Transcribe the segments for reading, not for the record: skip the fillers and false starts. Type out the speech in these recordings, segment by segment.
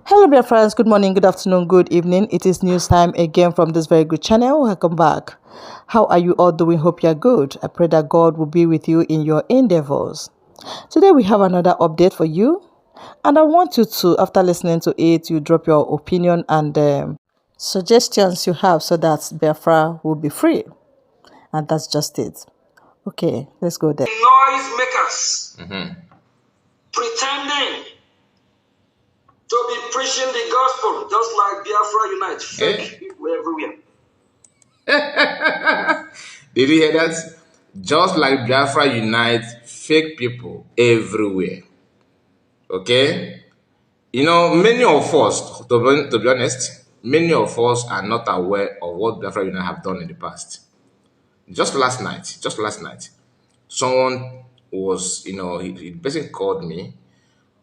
Hello, dear friends. Good morning, good afternoon, good evening. It is news time again from this very good channel. Welcome back. How are you all doing? Hope you're good. I pray that God will be with you in your endeavors. Today, we have another update for you. And I want you to, after listening to it, you drop your opinion and suggestions you have so that Biafra will be free. And that's just it. Okay, let's go there. Noise makers pretending to be preaching the gospel, just like Biafra Unite. Fake people everywhere. Did you hear that? Just like Biafra Unite, fake people everywhere. Okay? You know, many of us, to be honest, many of us are not aware of what Biafra Unite have done in the past. Just last night, someone was, the person called me.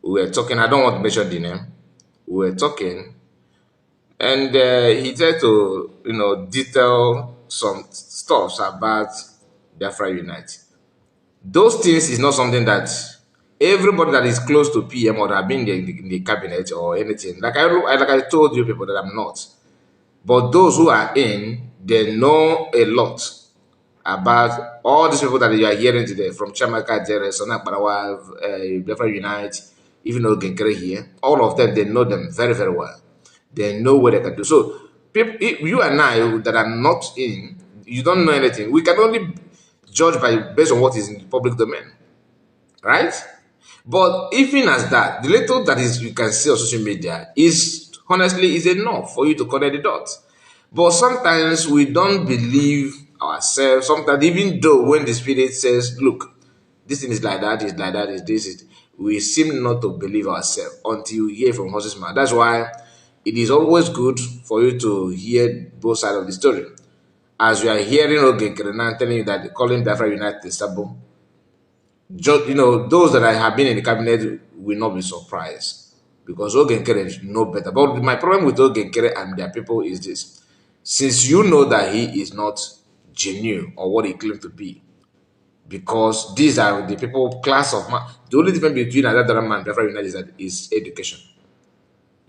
We were talking, I don't want to mention the name. We were talking, and he tried to, detail some stuffs about Biafra Unite. Those things is not something that everybody that is close to PM or that have been in the cabinet or anything. Like I told you people that I'm not. But those who are in, they know a lot about all these people that you are hearing today, from Chamaka, Jerry, Sonak Barawa, Biafra Unite, even though Genkere here, all of them, they know them very, very well. They know what they can do. So, people, you and I that are not in, you don't know anything. We can only judge based on what is in the public domain, right? But even as that, the little that is you can see on social media is honestly is enough for you to connect the dots. But sometimes we don't believe ourselves. Sometimes, even though when the spirit says, "Look, this thing is like that, is like that, is this," we seem not to believe ourselves until you hear from horse's mouth. That's why it is always good for you to hear both sides of the story. As you are hearing Oge Kerenan telling you that calling Biafra United is Sabo, those that have been in the cabinet will not be surprised because Ogenkere know better. But my problem with Ogenkere and their people is this: since you know that he is not genuine or what he claims to be, because these are the people class of man. The only difference between another man and Biafra United is that is education.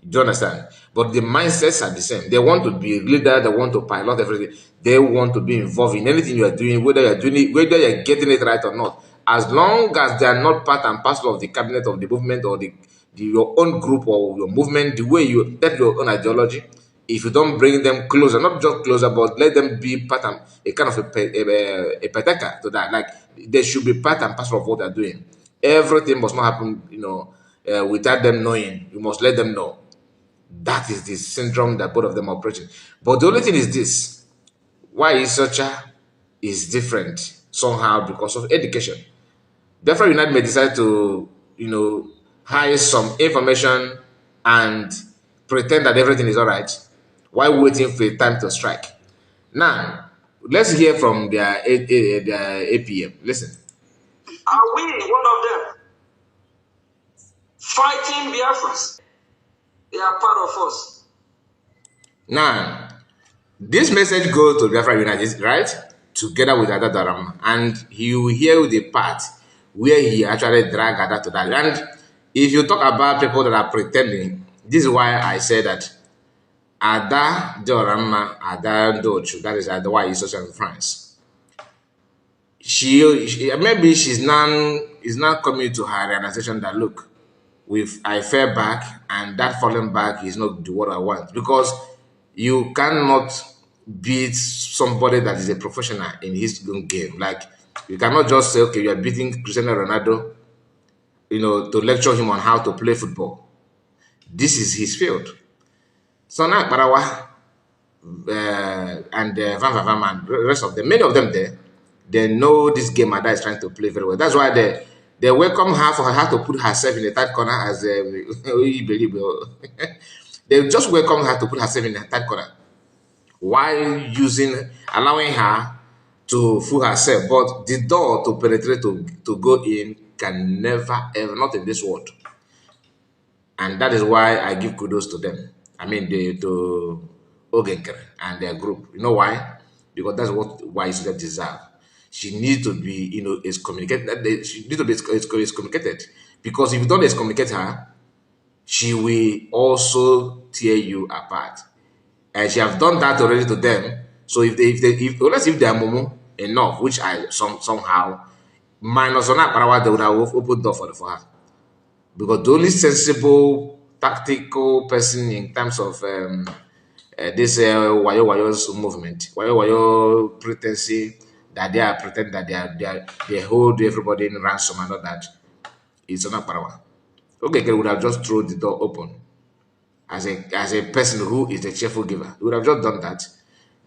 Do you understand? But the mindsets are the same. They want to be a leader, they want to pilot everything, they want to be involved in anything you are doing, whether you're doing it, whether you're getting it right or not. As long as they are not part and parcel of the cabinet of the movement or your own group or your movement, the way you get your own ideology, if you don't bring them closer, not just closer, but let them be part and a kind of a petaka to that. Like they should be part and parcel of what they're doing. Everything must not happen, without them knowing. You must let them know. That is the syndrome that both of them are operating. But the only thing is this: why Isocha is different somehow because of education. Therefore, United may decide to, hide some information and pretend that everything is all right while waiting for a time to strike. Now, let's hear from their APM. Listen. Are we one of them fighting Biafras? They are part of us. Now, this message goes to Biafra United, right? Together with Ada Daram. And he will hear the part where he actually drag Ada to that. And if you talk about people that are pretending, this is why I say that Ada Dorama, Ada Dochu, that is why he's social in France. She maybe she's now is now coming to her realization that look, with I fell back and that falling back is not the what I want, because you cannot beat somebody that is a professional in his own game. Like you cannot just say, okay, you are beating Cristiano Ronaldo, to lecture him on how to play football. This is his field. So now Barawa and Van Van Van and the rest of them, many of them there, they know this game Ada is trying to play very well. That's why they welcome her for her to put herself in the third corner as they just welcome her to put herself in the third corner while allowing her to fool herself. But the door to penetrate to go in can never ever, not in this world. And that is why I give kudos to them. I mean, to Ogenker and their group. You know why? Because that's why she deserve. She needs to be, is communicated. She needs to be excommunicated. Because if you don't excommunicate her, she will also tear you apart. And she have done that already to them. So if let's if they are mumu enough, which I somehow minus on that power, they would have opened door for her. Because the only sensible tactical person in terms of this wayo wayo's movement, wayo wayo pretense that they are pretend that they hold everybody in ransom and all that, it's not power. Okay, would have just thrown the door open as a person who is a cheerful giver. He would have just done that.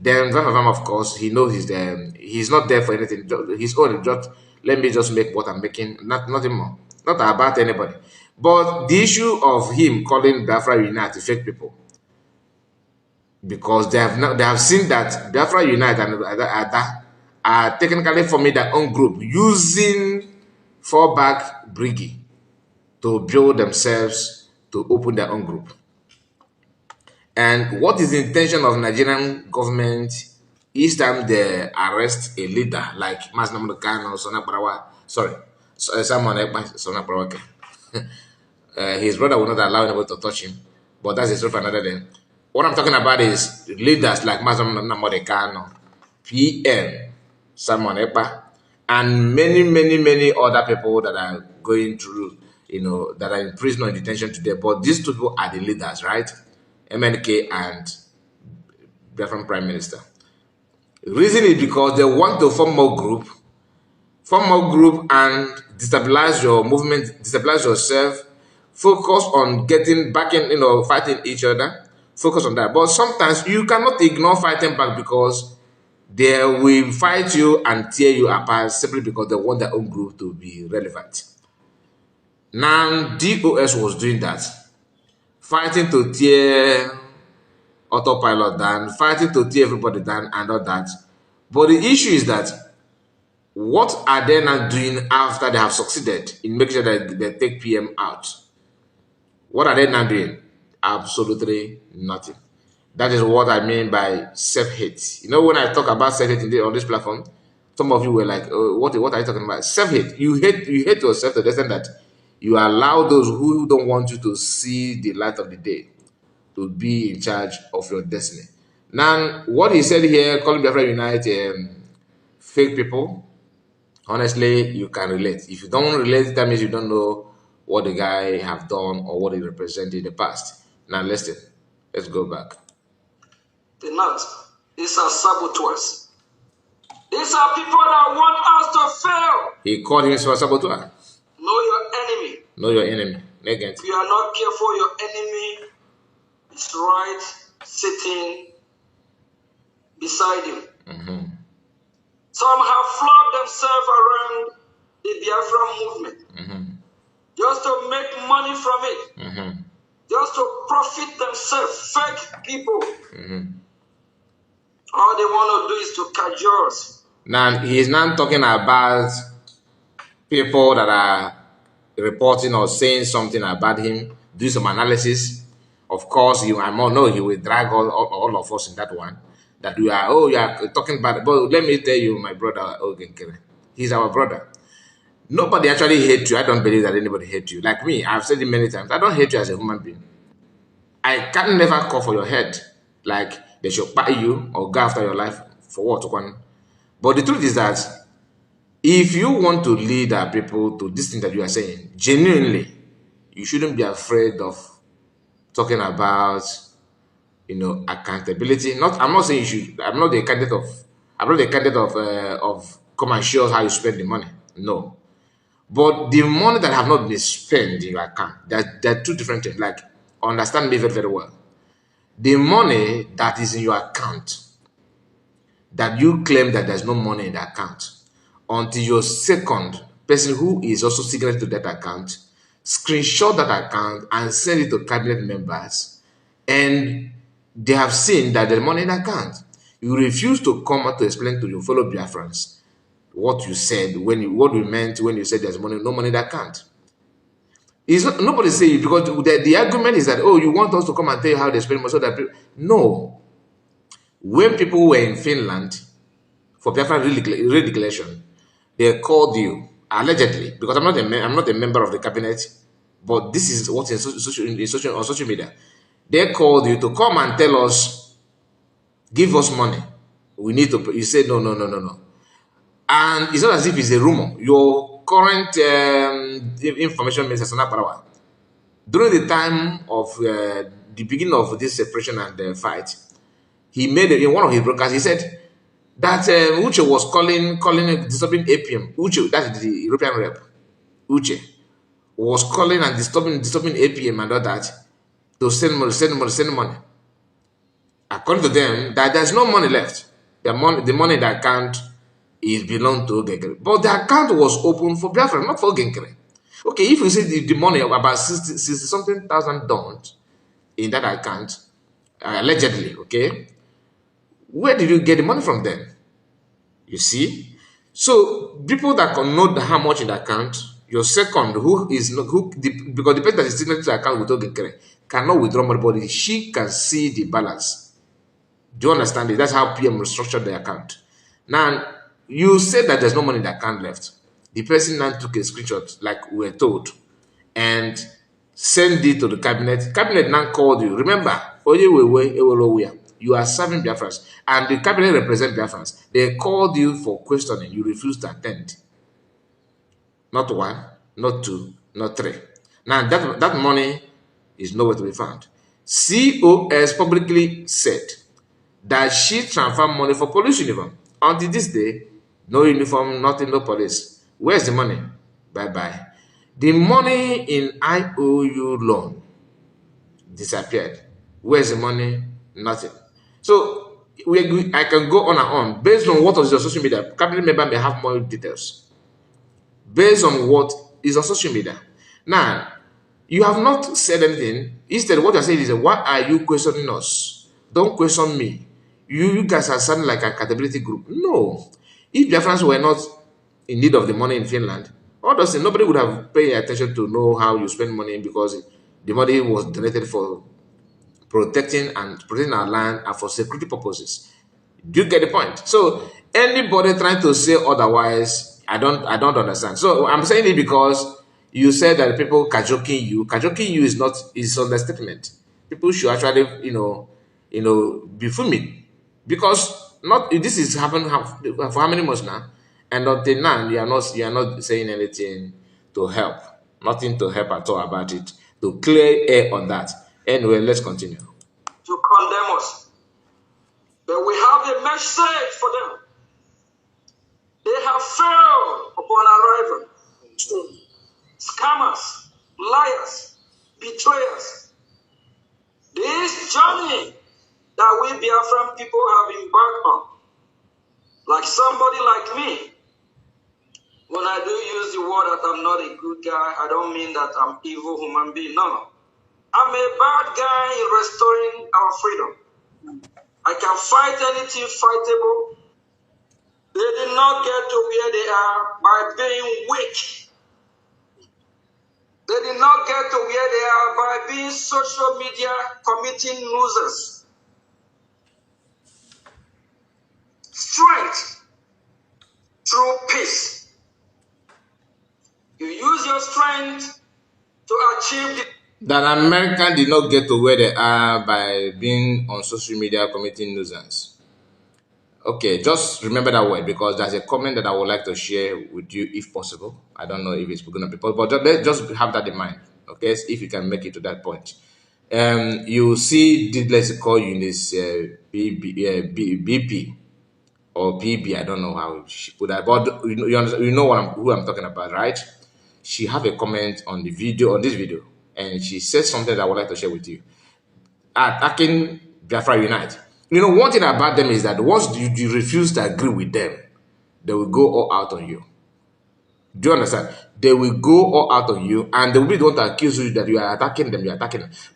Then Van, of course, he knows he's not there for anything. His own just let me just make what I'm making, nothing more, not about anybody. But the issue of him calling Biafra Unite fake people, because they have seen that Biafra Unite and Ada are technically forming their own group using fallback Briggy to build themselves to open their own group. And what is the intention of Nigerian government each time they arrest a leader like Masnam Khan or Sona Parawa? Sorry, someone Sona Parawake. His brother will not allow anybody to touch him, but that's a story for another day. What I'm talking about is leaders like Masnam Khan, PM, Simon Ekpa, and many other people that are going through, that are in prison or in detention today. But these two people are the leaders, right? MNK and Biafran Prime Minister. The reason is because they want to form more group and destabilize your movement, destabilize yourself, focus on getting back in, fighting each other, focus on that. But sometimes you cannot ignore fighting back because they will fight you and tear you apart simply because they want their own group to be relevant. Now, DOS was doing that, fighting to tear autopilot down, fighting to tear everybody down and all that. But the issue is that what are they now doing after they have succeeded in making sure that they take PM out? What are they now doing? Absolutely nothing. That is what I mean by self-hate. When I talk about self-hate on this platform, some of you were like, what are you talking about? Self-hate. You hate yourself to the extent that you allow those who don't want you to see the light of the day to be in charge of your destiny. Now, what he said here, calling Biafra Unite fake people, honestly, you can relate. If you don't relate, that means you don't know what the guy have done or what he represented in the past. Now, listen, let's go back. The not. These are saboteurs. These are people that want us to fail. He called him a saboteur. Know your enemy. Know your enemy. Again. If you are not careful, your enemy is right sitting beside you. Some have flogged themselves around the Biafra movement just to make money from it, just to profit themselves. Fake people. All they want to do is to cajole us. Now, he's not talking about people that are reporting or saying something about him, do some analysis. Of course, I know he will drag all of us in that one. That you are talking about it. But let me tell you, my brother, he's our brother. Nobody actually hates you. I don't believe that anybody hates you. Like me, I've said it many times. I don't hate you as a human being. I can never call for your head. Like they should buy you or go after your life for what one. But the truth is that if you want to lead our people to this thing that you are saying, genuinely, you shouldn't be afraid of talking about, accountability. I'm not saying you should. I'm not the candidate of come and show us how you spend the money. No, but the money that have not been spent in your account, they're two different things. Like, understand me very, very well. The money that is in your account, that you claim that there's no money in the account, until your second person who is also signatory to that account screenshot that account and send it to cabinet members, and they have seen that there's money in the account. You refuse to come out to explain to your fellow Biafrans what you said, what you meant when you said there's no money in the account. Nobody saying, because the argument is that, you want us to come and tell you how they spend money so that people. No. When people were in Finland for Biafra redeclaration, they called you allegedly, because I'm not a member of the cabinet. But this is what in on social media. They called you to come and tell us, give us money. We need to. You say no, no, no, no, no. And it's not as if it's a rumor. Your current information minister, Sana Parawa, during the time of the beginning of this separation and fight, he made in one of his broadcasts, he said that Uche was calling disturbing APM. Uche, that's the European rep. Uche was calling and disturbing APM and all that to send money, send money, send money. According to them, that there's no money left. The money in the account is belong to Genkere. But the account was open for Biafra, not for Genkere. Okay, if you see the money of about 60 something thousand dollars in that account, allegedly, okay, where did you get the money from then? You see? So people that can know how much in the account, your second, because the person that is signature to the account with Genkere cannot withdraw money, but she can see the balance. Do you understand it? That's how PM restructured the account. Now, you said that there's no money in the account left. The person now took a screenshot, like we were told, and sent it to the cabinet. Cabinet now called you. Remember, you are serving Biafrans, and the cabinet represent Biafrans. They called you for questioning. You refused to attend. Not one, not two, not three. Now, that money is nowhere to be found. COS publicly said that she transferred money for police uniform. Until this day, no uniform, nothing, no police. Where's the money? Bye-bye. The money in IOU loan disappeared. Where's the money? Nothing. So I can go on and on. Based on what was your social media, cabinet member may have more details. Based on what is on social media. Now, you have not said anything. Instead, what you're saying is, why are you questioning us? Don't question me. You guys are sounding like a accountability group. No. If Biafrans were not in need of the money in Finland, honestly, nobody would have paid attention to know how you spend money, because the money was donated for protecting our land and for security purposes. Do you get the point? So anybody trying to say otherwise, I don't understand. So I'm saying it because you said that people cajoking you. Cajoking you is understatement. People should actually, be fuming, because not this is happening for how many months now, and until now you are not saying anything to help, nothing to help at all about it, to clear air on that. Anyway, let's continue. To condemn us, but we have a message for them. They have failed upon arrival. Scammers, liars, betrayers. This journey that we Biafran people have embarked on, like somebody like me, when I do use the word that I'm not a good guy, I don't mean that I'm evil human being. No. I'm a bad guy in restoring our freedom. I can fight anything fightable. They did not get to where they are by being weak. They did not get to where they are by being social media committing losers. Strength through peace. You use your strength to achieve the... That American did not get to where they are by being on social media committing nuisance. Okay, just remember that word, because there's a comment that I would like to share with you if possible. I don't know if it's going to be possible, but let's just have that in mind, okay, if you can make it to that point. You see, let's call you in this BP or PB, I don't know how she put that, but you know who I'm talking about, right? She have a comment on this video, and she said something that I would like to share with you. Attacking Biafra Unite. One thing about them is that once you refuse to agree with them, they will go all out on you. Do you understand? They will go all out on you, and they will be the one to accuse you that you are attacking them,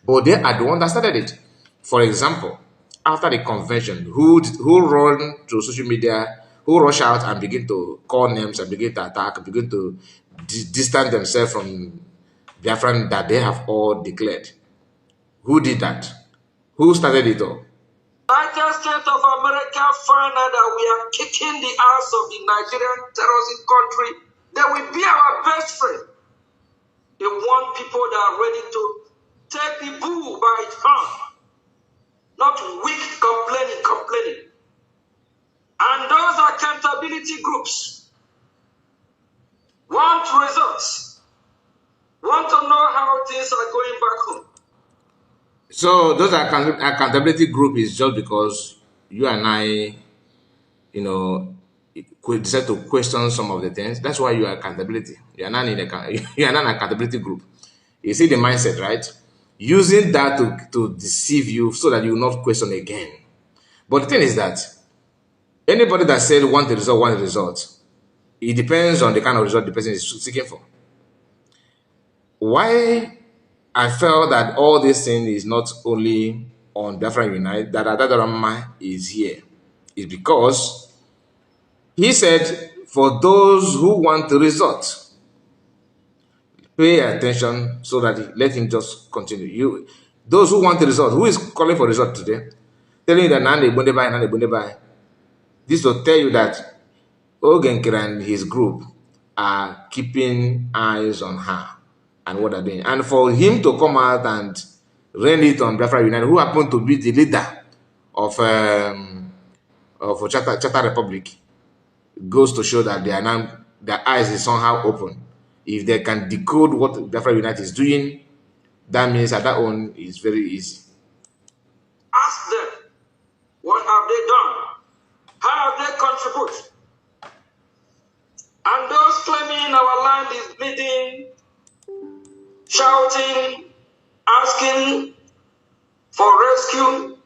But they are the one that started it. For example, after the convention, who run to social media, who rush out and begin to call names and begin to attack, begin to distance themselves from Biafran that they have all declared. Who did that? Who started it all? United States of America find out that we are kicking the ass of the Nigerian terrorist country. They will be our best friend. They want people that are ready to take the bull by its horn, not weak complaining. And those accountability groups want results, want to know how things are going back home. So those accountability group is just because you and I, you know, could decide to question some of the things. That's why you are accountability. You are not in you are not an accountability group. You see the mindset, right? Using that to deceive you so that you will not question again. But the thing is that anybody that said want the result, it depends on the kind of result the person is seeking for. Why I felt that all this thing is not only on Biafra Unite, that Adadarama is here, is because he said, for those who want the result, pay attention so that let him just continue. Those who want the result, who is calling for result today, telling you that Nande Bundebai. This will tell you that Ogenkere and his group are keeping eyes on her and what they're doing. And for him to come out and rain it on Biafra United, who happened to be the leader of Chata Republic, goes to show that they are now, their eyes is somehow open. If they can decode what Biafra United is doing, that means that own is very easy. Ask them, what have they done? How have they contributed? And those claiming our land is bleeding, shouting, asking for rescue.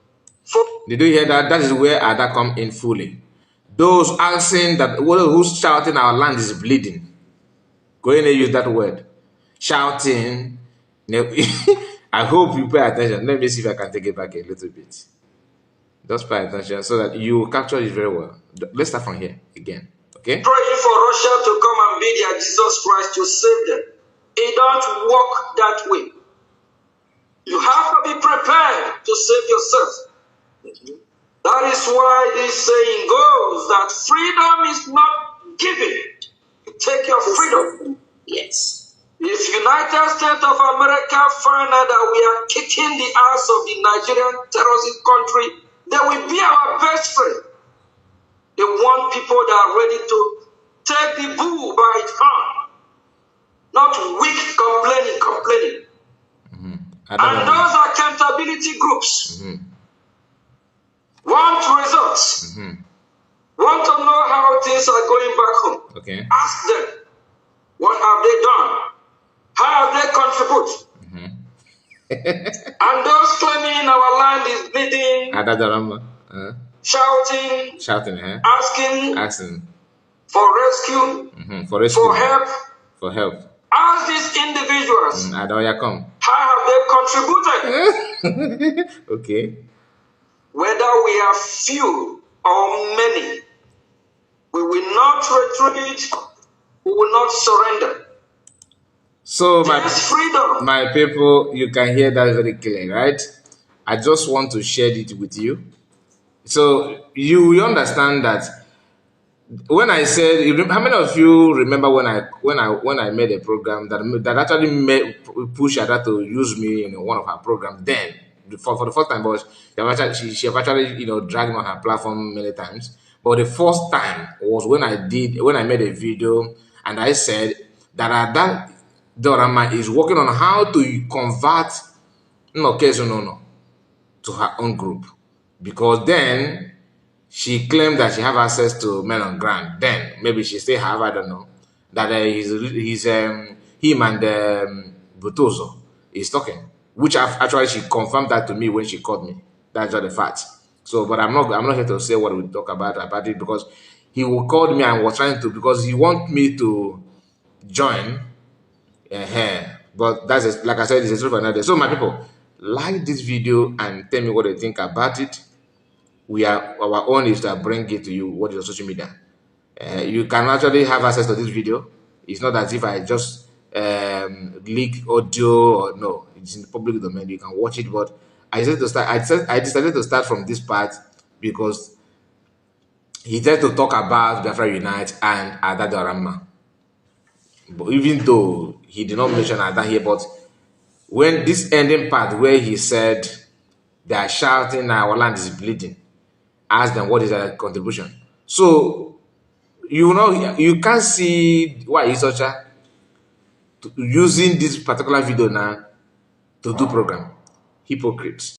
Did you hear that? That is where Ada come in fully. Those asking that, who's shouting our land is bleeding. Go in and use that word. Shouting. I hope you pay attention. Let me see if I can take it back a little bit. Just pay attention so that you capture it very well. Let's start from here again. Okay? Praying for Russia to come and be their Jesus Christ to save them. It don't work that way. You have to be prepared to save yourself. That is why this saying goes that freedom is not given. You take your freedom. Yes. If United States of America find out that we are kicking the ass of the Nigerian terrorist country, they will be our best friend. They want people that are ready to take the bull by its horn, not weak complaining. And those accountability groups want results, want to know how things are going back home. Okay. Ask them, what have they done? How have they contributed? And those claiming our land is bleeding, shouting, asking for rescue, for help. Ask these individuals, how have they contributed? Okay. Whether we are few or many, we will not retreat, we will not surrender. So my people, you can hear that very clearly, right? I just want to share it with you. So you understand that when I said, how many of you remember when I made a program that actually pushed Ada to use me in one of her programs? Then for the first time, but she have actually dragged me on her platform many times. But the first time was when I made a video and I said that that Dorama is working on how to convert to her own group, because then she claimed that she have access to men on ground. Then maybe she still have, I don't know, that him and Butozo is talking, which actually she confirmed that to me when she called me. That's just the fact. So, but I'm not here to say what we talk about it, because he called me and was trying to, because he want me to join. But that's like I said, it's a story for another day. So my people, like this video and tell me what you think about it. Our own is to bring it to you. What is on social media? You can actually have access to this video. It's not as if I just leak audio or no. It's in the public domain. You can watch it. But I decided to start from this part because he tried to talk about Biafra Unite and Adadorama. But even though he did not mention that here, but when this ending part where he said they are shouting our land is bleeding, ask them what is their contribution. So you can't see why is such a using this particular video now to do program. Hypocrites.